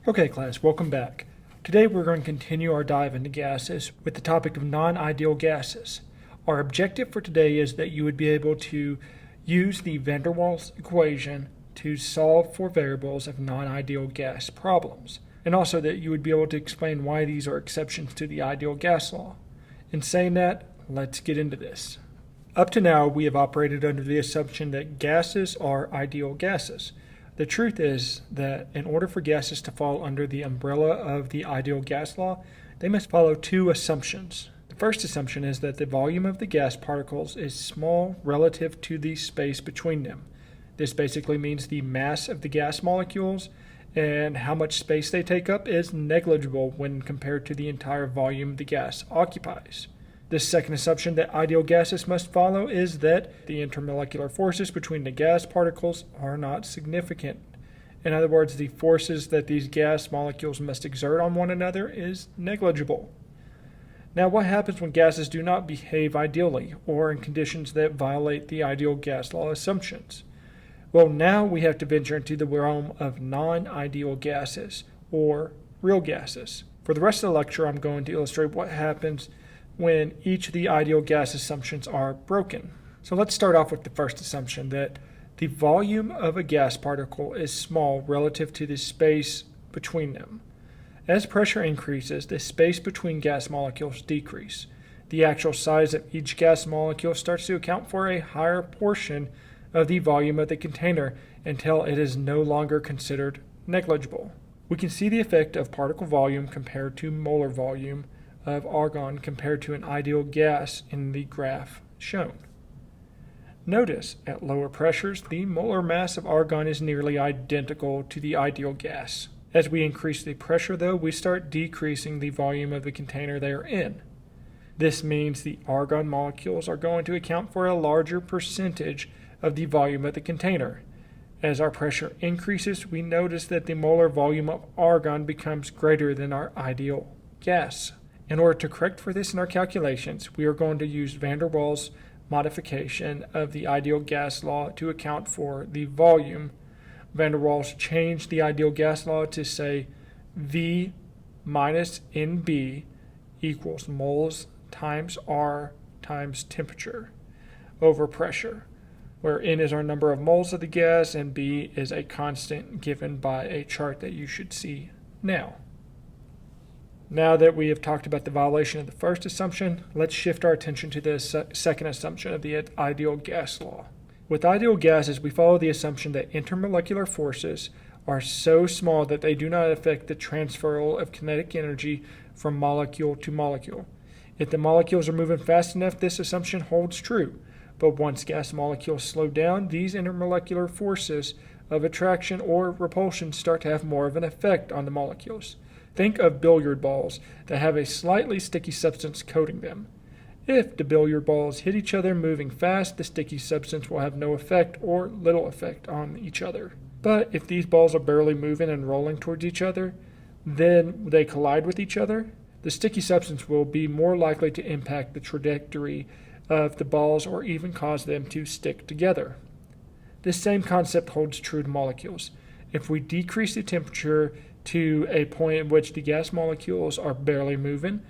Okay, class, welcome back. Today we're going to continue our dive into gases with the topic of non-ideal gases. Our objective for today is that you would be able to use the van der Waals equation to solve for variables of non-ideal gas problems, and also that you would be able to explain why these are exceptions to the ideal gas law. In saying that, let's get into this. Up to now, we have operated under the assumption that gases are ideal gases. The truth is that in order for gases to fall under the umbrella of the ideal gas law, they must follow two assumptions. The first assumption is that the volume of the gas particles is small relative to the space between them. This basically means the mass of the gas molecules and how much space they take up is negligible when compared to the entire volume the gas occupies. The second assumption that ideal gases must follow is that the intermolecular forces between the gas particles are not significant. In other words, the forces that these gas molecules must exert on one another is negligible. Now, what happens when gases do not behave ideally or in conditions that violate the ideal gas law assumptions? Well, now we have to venture into the realm of non-ideal gases, or real gases. For the rest of the lecture, I'm going to illustrate what happens when each of the ideal gas assumptions are broken. So let's start off with the first assumption, that the volume of a gas particle is small relative to the space between them. As pressure increases, the space between gas molecules decrease. The actual size of each gas molecule starts to account for a higher portion of the volume of the container until it is no longer considered negligible. We can see the effect of particle volume compared to molar volume of argon compared to an ideal gas in the graph shown. Notice, at lower pressures, the molar mass of argon is nearly identical to the ideal gas. As we increase the pressure, though, we start decreasing the volume of the container they are in. This means the argon molecules are going to account for a larger percentage of the volume of the container. As our pressure increases, we notice that the molar volume of argon becomes greater than our ideal gas. In order to correct for this in our calculations, we are going to use van der Waals' modification of the ideal gas law to account for the volume. Van der Waals changed the ideal gas law to say V minus NB equals moles times R times temperature over pressure, where N is our number of moles of the gas and B is a constant given by a chart that you should see now. Now that we have talked about the violation of the first assumption, let's shift our attention to the second assumption of the ideal gas law. With ideal gases, we follow the assumption that intermolecular forces are so small that they do not affect the transferal of kinetic energy from molecule to molecule. If the molecules are moving fast enough, this assumption holds true. But once gas molecules slow down, these intermolecular forces of attraction or repulsion start to have more of an effect on the molecules. Think of billiard balls that have a slightly sticky substance coating them. If the billiard balls hit each other moving fast, the sticky substance will have no effect or little effect on each other. But if these balls are barely moving and rolling towards each other, then they collide with each other, the sticky substance will be more likely to impact the trajectory of the balls or even cause them to stick together. This same concept holds true to molecules. If we decrease the temperature to a point at which the gas molecules are barely moving,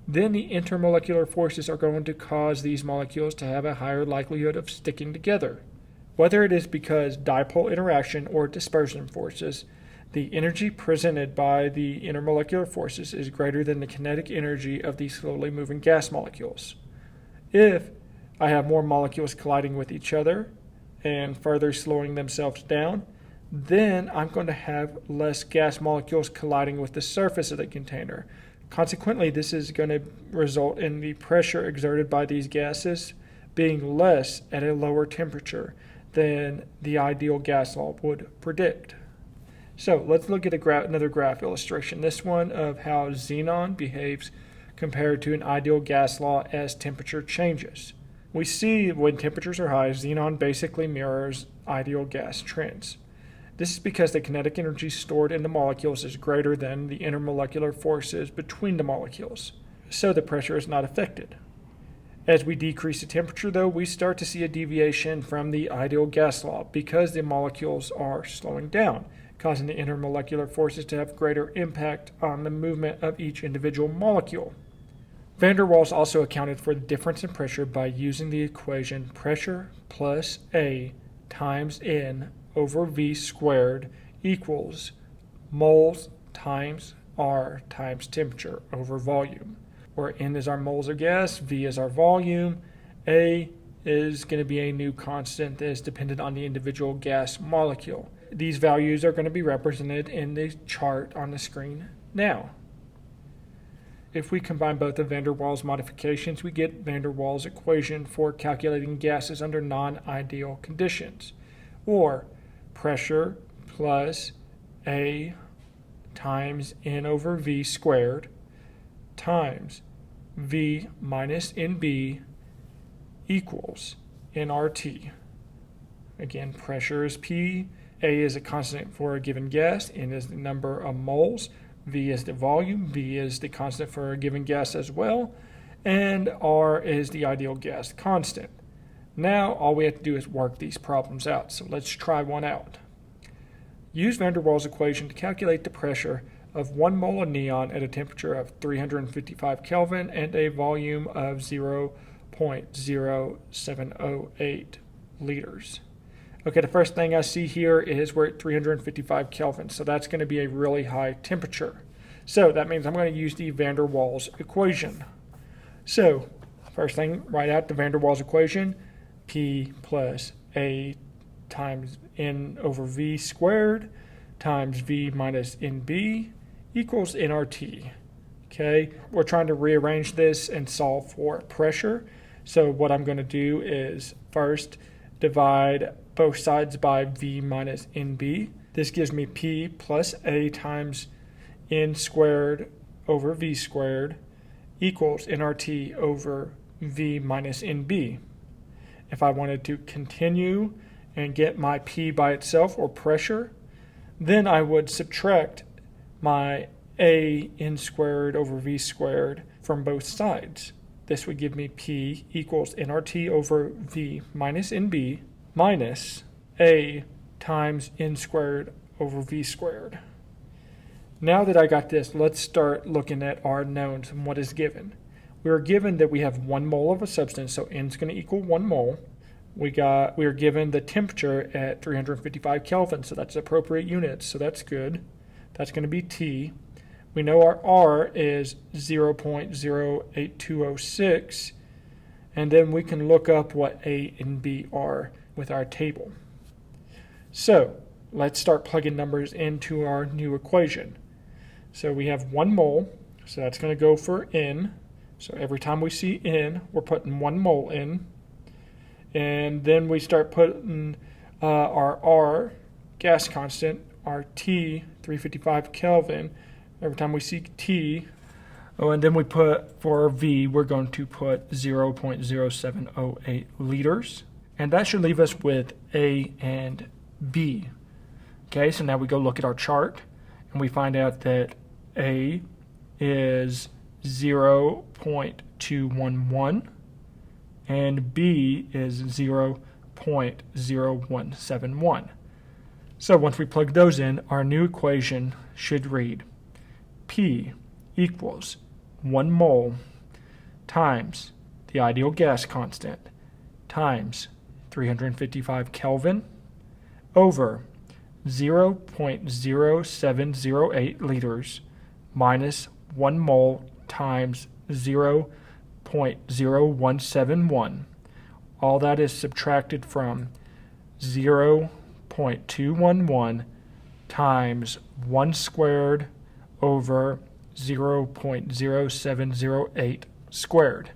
then the intermolecular forces are going to cause these molecules to have a higher likelihood of sticking together. Whether it is because dipole interaction or dispersion forces, the energy presented by the intermolecular forces is greater than the kinetic energy of the slowly moving gas molecules. If I have more molecules colliding with each other and further slowing themselves down, then I'm going to have less gas molecules colliding with the surface of the container. Consequently, this is going to result in the pressure exerted by these gases being less at a lower temperature than the ideal gas law would predict. So let's look at another graph illustration, this one of how xenon behaves compared to an ideal gas law as temperature changes. We see when temperatures are high, xenon basically mirrors ideal gas trends. This is because the kinetic energy stored in the molecules is greater than the intermolecular forces between the molecules, so the pressure is not affected. As we decrease the temperature, though, we start to see a deviation from the ideal gas law because the molecules are slowing down. causing the intermolecular forces to have greater impact on the movement of each individual molecule. Van der Waals also accounted for the difference in pressure by using the equation pressure plus A times N over V squared equals moles times R times temperature over volume, where N is our moles of gas, V is our volume, A is going to be a new constant that is dependent on the individual gas molecule. These values are going to be represented in the chart on the screen now. If we combine both of Van der Waals modifications, we get Van der Waals equation for calculating gases under non-ideal conditions, or pressure plus A times N over V squared times V minus NB equals nRT. Again, pressure is P, A is a constant for a given gas, N is the number of moles, V is the volume, V is the constant for a given gas as well, and R is the ideal gas constant. Now all we have to do is work these problems out, so let's try one out. Use Van der Waals equation to calculate the pressure of 1 mole of neon at a temperature of 355 Kelvin and a volume of 0.0708 liters. Okay, the first thing I see here is we're at 355 Kelvin, so that's going to be a really high temperature. So that means I'm going to use the Van der Waals equation. So first thing, write out the Van der Waals equation, P plus A times N over V squared times V minus NB equals nRT. Okay, we're trying to rearrange this and solve for pressure. So what I'm going to do is first divide both sides by V minus NB. This gives me P plus A times N squared over V squared equals nRT over V minus NB. If I wanted to continue and get my P by itself, or pressure, then I would subtract my A N squared over V squared from both sides. This would give me P equals nRT over V minus NB minus A times N squared over V squared. Now that I got this, let's start looking at our knowns and what is given. We are given that we have 1 mole of a substance, so N is going to equal 1 mole. We are given the temperature at 355 Kelvin, so that's appropriate units, so that's good. That's going to be T. We know our R is 0.08206, and then we can look up what A and B are with our table. So let's start plugging numbers into our new equation. So we have 1 mole, so that's going to go for N. So every time we see N, we're putting 1 mole in. And then we start putting our R, gas constant, our T, 355 Kelvin. Every time we see T, and then we put, for V, we're going to put 0.0708 liters. And that should leave us with A and B. Okay, so now we go look at our chart, and we find out that A is 0.211, and B is 0.0171. So once we plug those in, our new equation should read P equals 1 mole times the ideal gas constant times 355 Kelvin over 0.0708 liters minus 1 mole times 0.0171. All that is subtracted from 0.211 times 1 squared over 0.0708 squared.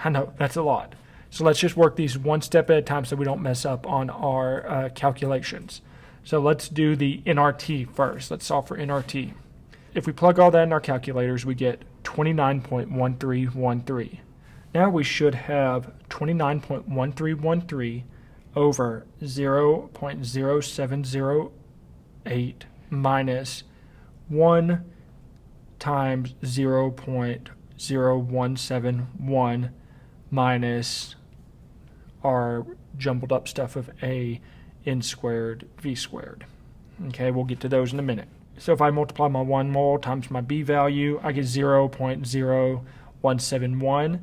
I know, that's a lot. So let's just work these one step at a time so we don't mess up on our calculations. So let's do the nRT first. Let's solve for nRT. If we plug all that in our calculators, we get 29.1313. Now we should have 29.1313 over 0.0708 minus 1 times 0.0171 minus our jumbled up stuff of A N squared V squared. Okay, we'll get to those in a minute. So if I multiply my 1 mole times my B value, I get 0.0171.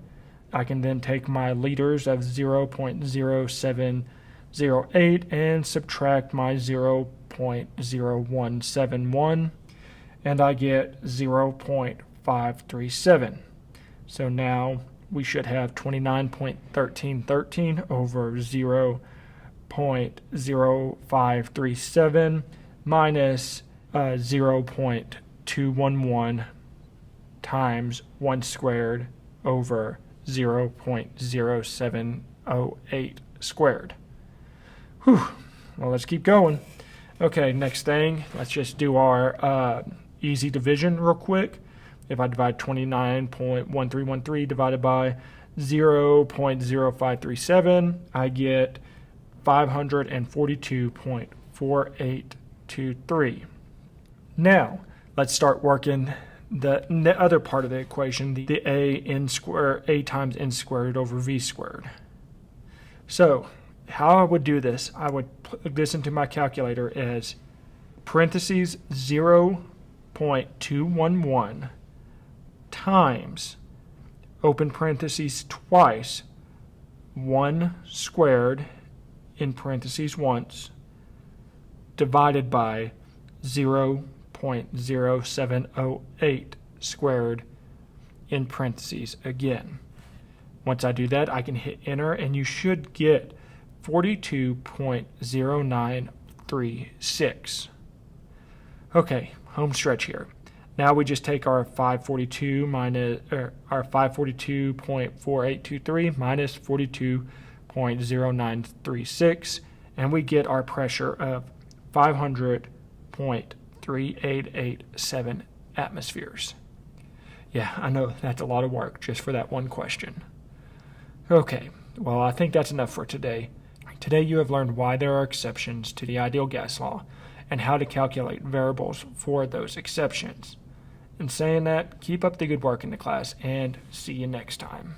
I can then take my liters of 0.0708 and subtract my 0.0171, and I get 0.537. So now we should have 29.1313 over 0.0537 minus 0.211 times 1 squared over 0.0708 squared. Whew. Well, let's keep going. Okay, next thing, let's just do our easy division real quick. If I divide 29.1313 divided by 0.0537, I get 542.4823. Now, let's start working the other part of the equation, the a times n squared over v squared. So, how I would do this, I would plug this into my calculator as parentheses 0.211 times, open parentheses twice, 1 squared in parentheses once, divided by 0.0708 squared in parentheses again. Once I do that, I can hit enter, and you should get 42.0936. Okay, home stretch here. Now we just take our 542.4823 minus 42.0936, and we get our pressure of 500.3887 atmospheres. Yeah, I know that's a lot of work just for that one question. Okay, well, I think that's enough for today. Today you have learned why there are exceptions to the ideal gas law and how to calculate variables for those exceptions. In saying that, keep up the good work in the class, and see you next time.